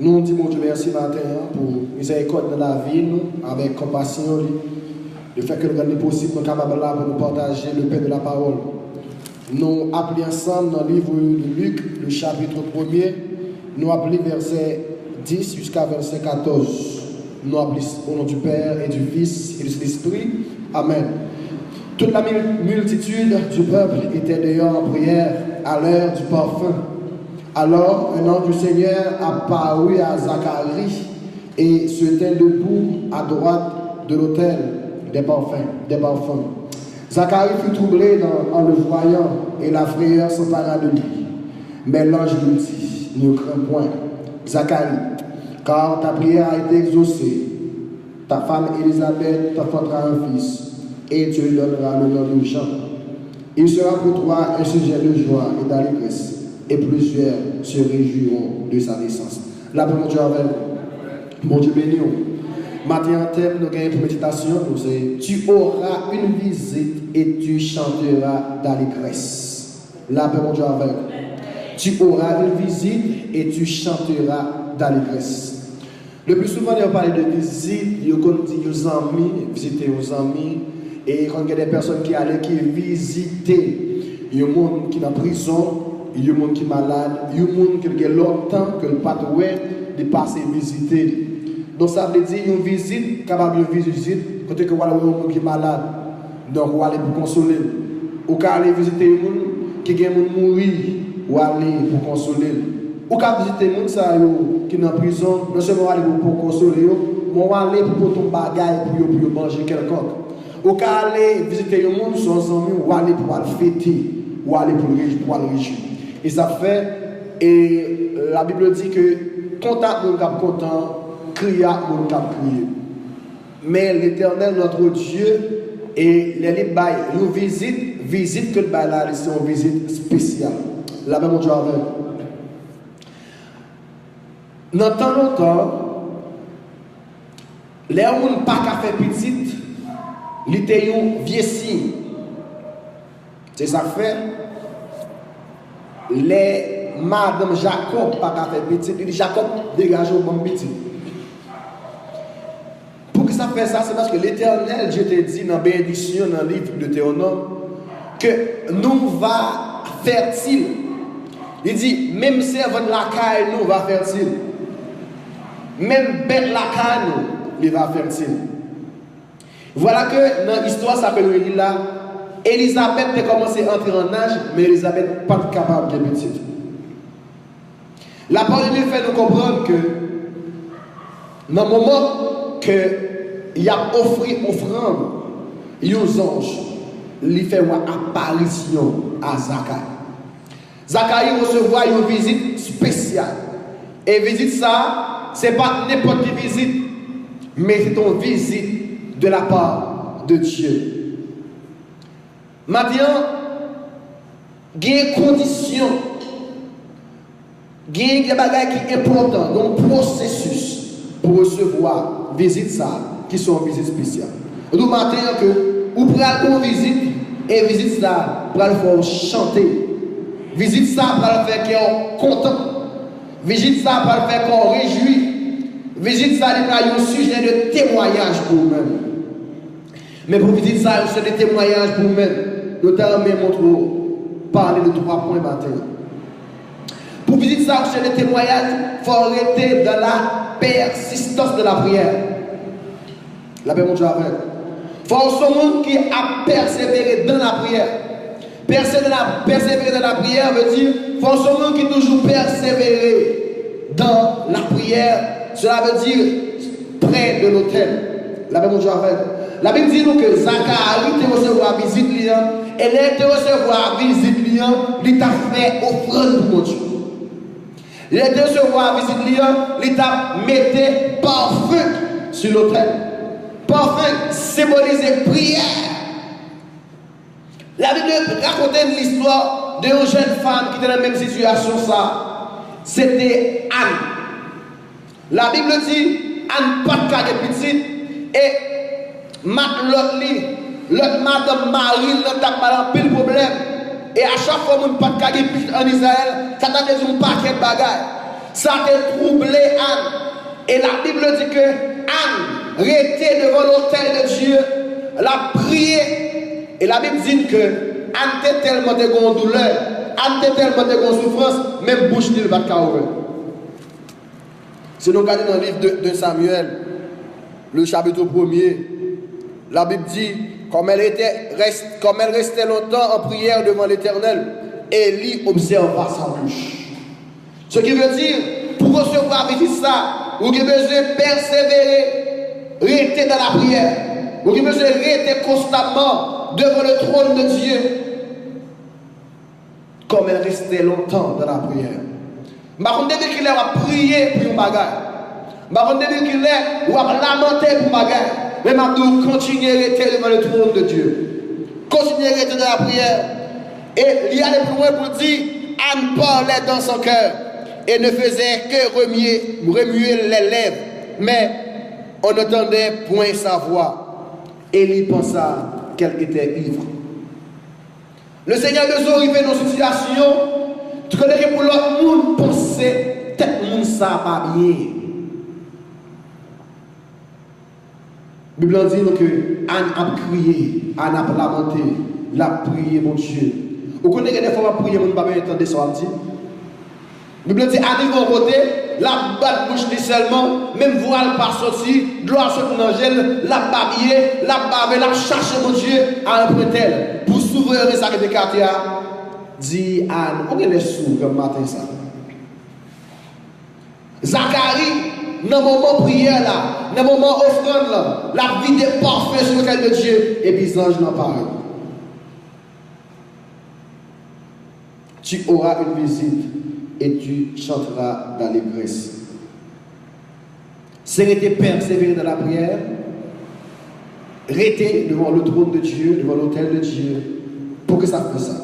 Nous disons Dieu merci matin pour miséricorde dans la vie, nous, avec compassion, le fait que nous rendons possible, nous sommes capables là pour nous partager le pain de la parole. Nous appelons ensemble dans le livre de Luc, le chapitre 1er, nous appelons verset 10 jusqu'à verset 14. Nous appelons au nom du Père et du Fils et de l'Esprit. Amen. Toute la multitude du peuple était dehors en prière à l'heure du parfum. Alors, un ange du Seigneur apparut à Zacharie et se tint debout à droite de l'autel des parfums. Zacharie fut troublé en le voyant et la frayeur s'empara de lui. Mais l'ange lui dit, ne crains point, Zacharie, car ta prière a été exaucée. Ta femme Élisabeth t'enfantera un fils et tu lui donneras le nom de Jean. Il sera pour toi un sujet de joie et d'allégresse, et plusieurs se réjouiront de sa naissance. La mon Dieu avec mon Dieu béni. Matin en thème, nous avons une méditation, c'est tu auras une visite et tu chanteras d'allégresse. La mon Dieu avec tu auras une visite et tu chanteras d'allégresse. Le plus souvent, on parle de visite, on dit aux amis, visiter aux amis, et quand il y a des personnes qui allaient qui visiter, il y a des gens qui sont en prison, il y a des gens qui sont malades, il y a des gens qui ont longtemps que le patrouille de passer visiter. Donc ça veut dire une visite, capable de visite, quand il y a des gens qui sont malades, donc on va aller pour consoler. Ou quand aller visiter les gens qui ont mourir, ou aller pour consoler. Ou quand visiter les gens qui sont en prison, non seulement aller pour consoler, mais on va aller pour ton bagage pour manger quelconque. Ou quand aller visiter les gens qui sont amis, ou aller pour aller fêter, ou aller pour aller réjouir. Et ça fait, et la Bible dit que content, nous sommes contents, crier, nous sommes crier. Mais l'Éternel, notre Dieu, et les bails, nous visite que le bail là, c'est une visite spéciale. La même Dieu avec. Dans tant longtemps, les gens n'ont pas qu'à faire petite, ils étaient vieux signe. C'est ça fait. Les Madame Jacob pas qu'à faire petite, il dit Jacob dégage au bon petit. Pour que ça fait ça, c'est parce que l'Éternel, Dieu te dit dans la bénédiction dans le livre de Théonome, que nous va fertile. Il dit, même servant de la caille, nous va fertile. Même bête la caille, nous, il va fertile. Voilà que dans l'histoire, ça s'appelle là, Élisabeth a commencé à entrer en âge, mais Élisabeth n'est pas capable de petite. La parole de Dieu fait nous comprendre que dans le moment qu'il a offert offrande, il y a un ange, il fait une apparition à Zacharie. Zacharie recevra une visite spéciale. Et visite ça, ce n'est pas n'importe quelle visite, mais c'est une visite de la part de Dieu. Maintenant, il y a des conditions, il y a des choses qui sont importantes, donc processus pour recevoir visite ça, qui sont visites spéciales. Nous maintenant que vous prenez une visite et visite ça pour le faire chanter. Visite ça pour le faire qu'on content. Visite ça pour le faire qu'on réjouit. Visite ça pour un sujet de témoignage pour vous-même. Mais pour visite ça, c'est des témoignages pour vous-même. Notamment, parler de 3 points matin. Pour visiter ça, c'est des témoignages, il faut arrêter dans la persistance de la prière. La paix, mon Dieu, avec. Il faut un monde qui a persévéré dans la prière. Persévérer dans la prière veut dire qu'il faut un monde qui a toujours persévéré dans la prière. Cela veut dire près de l'autel. La paix, mon Dieu, avec. La Bible dit nous que Zacharie te recevoir visite liant et les te recevoir visite liant, il t'a fait offrande pour mon Dieu. Il te recevoir visite liant, il t'a mis parfum sur l'autel. Parfum symbolisait prière. La Bible raconte l'histoire d'une jeune femme qui était dans la même situation ça. C'était Anne. La Bible dit Anne pas de carrière petite et l'autre madame Marie, l'autre a pas de problème. Et à chaque fois, on ne peut pas de en Israël, ça t'a des un paquet de bagages. Ça a troublé Anne. Et la Bible dit que Anne était devant l'autel de Dieu, la prié. Et la Bible dit que Anne était tellement de douleur, Anne était tellement de souffrance, même bouche ne va pas ouvrir. Si nous regardons dans le livre de Samuel, le chapitre 1er, la Bible dit, comme elle restait longtemps en prière devant l'Éternel, Élie observa sa bouche. Ce qui veut dire, pour recevoir ça, vous avez besoin de persévérer, rester dans la prière. Vous avez besoin de rester constamment devant le trône de Dieu. Comme elle restait longtemps dans la prière. Par contre, dès qu'il a prié pour une bagarre, par contre, dès qu'il a lamenté pour une bagarre, mais maintenant, continuez à rester devant le trône de Dieu. Continuez à rester dans la prière. Et il y a des plus loin pour dire, Anne parlait dans son cœur et ne faisait que remuer les lèvres, mais on n'entendait point sa voix. Élie pensa qu'elle était ivre. Le Seigneur nous arrive dans une situation, tu connais que pour l'autre monde, penser, peut-être monde ça pas bien. La Bible dit que Anne a crié, Anne a lamenté, elle a prié mon Dieu. Vous connaissez que des fois, on a prié, on ne peut pas entendre ce qu'on dit. La Bible dit, arrive au côté, la batte bouche seulement, même voile pas sorti, gloire sur l'angèle, la babillée, la bave, la cherche mon Dieu à un prétel. Pour s'ouvrir les arrêts de quartier, dit Anne, on est les sous comme matin ça. Zacharie, dans le moment prière là, dans le moment offrande là, la vie est parfaite sur l'autel de Dieu, et puis les anges n'en parlent. Tu auras une visite et tu chanteras d'allégresse. C'est rester persévérer dans la prière, rester devant le trône de Dieu, devant l'autel de Dieu, pour que ça fasse ça.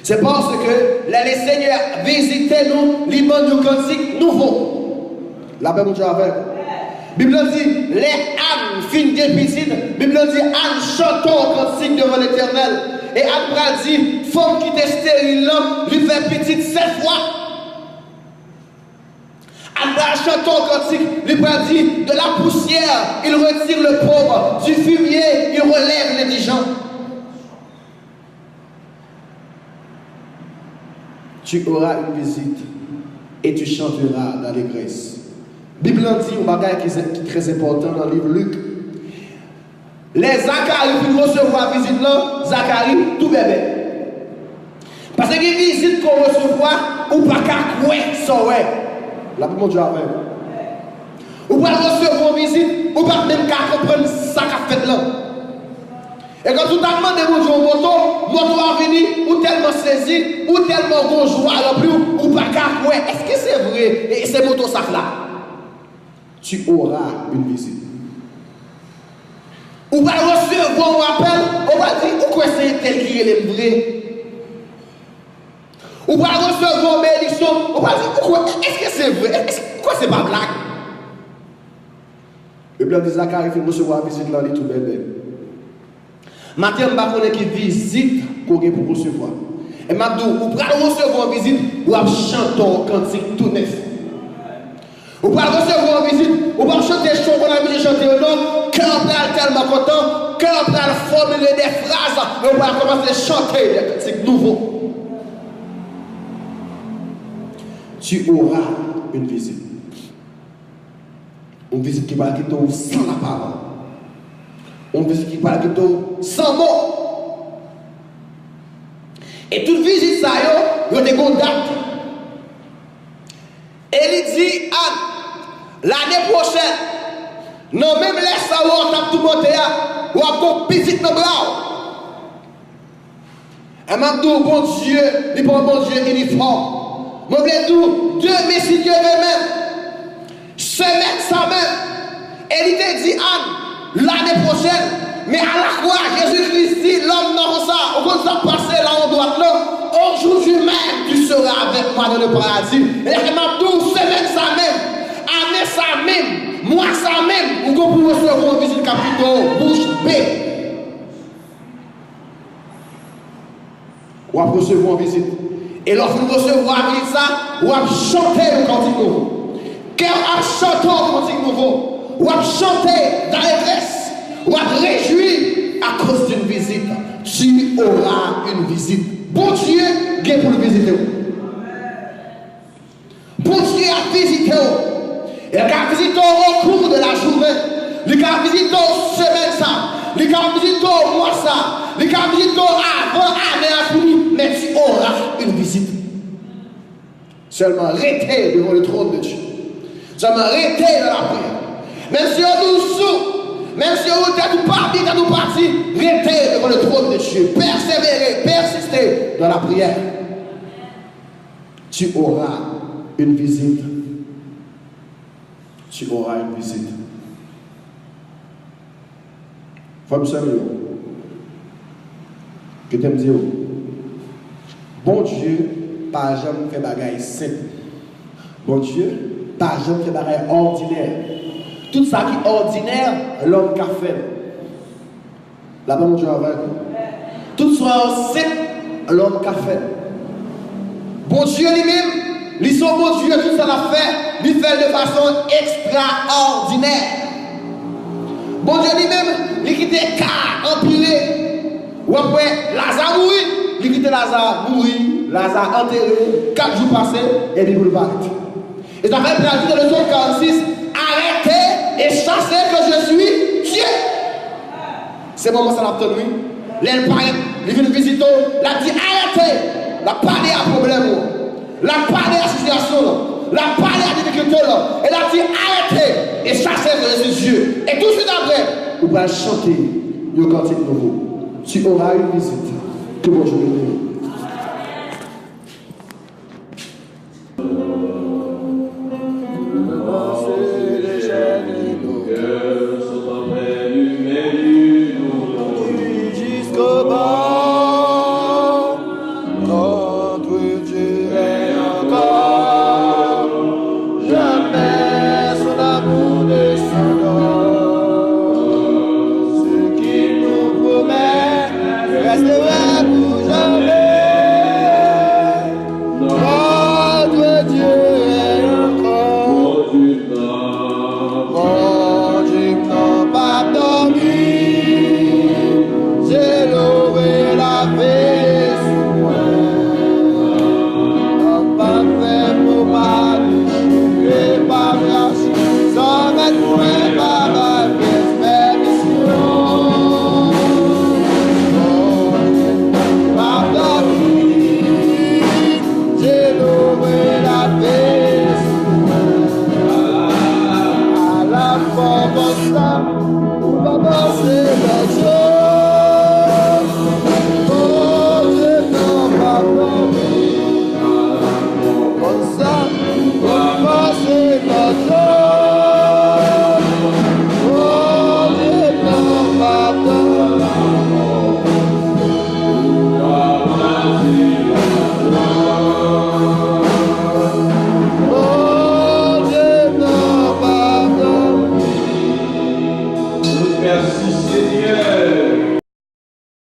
C'est parce que les Seigneurs visitaient nous, les nous cantiques nouveaux. La Bible dit avec. Bible dit, les âmes finissent des petites. Bible dit, âmes chantons cantiques devant l'Éternel. Et Anne dit, femme qui était stérile, lui fait petite 7 fois. Anne chantons cantique, lui dit, de la poussière, il retire le pauvre, du fumier, il relève l'indigent. Tu auras une visite et tu chanteras d'allégresse. La Bible dit un bagage qui est très important dans le livre Luc. Les Zacharie pour recevoir la visite là, Zacharie tout bébé. Parce que les visites qu'on reçoit, ou pas qu'à quoi ça ouais. La Bible dit avec. Ou pas recevoir une visite, ou pas même qu'à comprendre ça qu'a fait là. Et quand tout a demandé mon Dieu moto a venu, ou tellement saisi, ou tellement bon joie à plus, ou pas qu'à quoi. Est-ce que c'est vrai? Et c'est moto ça là. Tu auras une visite. Ou va recevoir un appel, on va dire, pourquoi c'est tel qui est le vrai? Ou va recevoir une bénédiction, on va dire, pourquoi, est-ce que c'est vrai? Pourquoi c'est pas blague? Le blanc de Zacharie fait recevoir une visite là, il est tout bébé. Maintenant, je ne sais pas qui visite qu'on a pour recevoir. Et maintenant, vous pouvez recevoir une visite, ou à chanter un cantique tout neuf. Vous pouvez recevoir une visite, vous pouvez chanter des chants qu'on a mis chanter au nom, cœur tellement content, cœur formuler des phrases, et vous pouvez commencer à chanter des cantiques nouveaux. Tu auras une visite. Une visite qui va quitter sans la parole. Une visite qui va quitter sans mots. Et toute visite, ça y est, il y a des contacts. Et il dit, Anne, l'année prochaine, non même laisse ça où on tape tout monter, ou on a petite dans le bras. Et m'a dit, bon Dieu, il prend bon Dieu uniforme. Moi, je vous Dieu, mais si Dieu veut même, se mettre ça même. Et il te dit, Anne, l'année prochaine, mais à la croix, Jésus-Christ dit, l'homme dans ça, on va passer là, on doit là. Aujourd'hui même, tu seras avec moi dans le paradis. Et je m'a dit, semaine ça même, année ça même, mois ça même, ou qu'on peut recevoir une visite capitale, bouche bée. Ou à recevoir une visite. Et lorsque nous recevons ça, on va chanter le cantique nouveau. Car on chante le cantique nouveau. On va chanter dans l'allégresse. On va réjouir à cause d'une visite. Tu auras une visite. Bon Dieu, est pour le visiter. Bon Dieu a visité. Il a visité au cours de la journée. Il a visité au semaine ça. Il a visité au mois ça. Il a visité avant l'année à finir. Mais tu auras une visite. Seulement restez devant le trône de Dieu. Seulement restez dans la prière. Même si on nous sous, même si on est parti, restez devant le trône de Dieu. Persévérez, persistez dans la prière. Tu auras une visite. Tu auras une visite. Femme sérieux. Que tu me dis, bon Dieu, pas jamais fait bagaille simple. Bon Dieu, pas jamais fait bagaille ordinaire. Tout ça qui est ordinaire, l'homme qui a fait. La bonne Dieu avec nous. Tout ça simple, l'homme qui a fait. Bon Dieu lui-même, lui son bon Dieu, tout ça l'a fait, lui fait de façon extraordinaire. Bon Dieu lui-même, lui quitte car empilé. Ou après, Lazare mourit, lui quitte Lazare mourit, Lazare enterré, 4 jours passés, et il vous va. Et ça fait traduire dans le psaume 46, arrêtez et chassez que je suis Dieu. C'est moment ça l'a obtenu. L'aile paraît, il vient visiter, l'a dit arrêtez, la parlé à problème, la parlé à situation, la parlé à difficulté, elle a dit arrêtez et chassez que je suis Dieu. Et tout de suite après, vous allez chanter le cantique nouveau. Tu auras une visite. Que bon Dieu bénisse.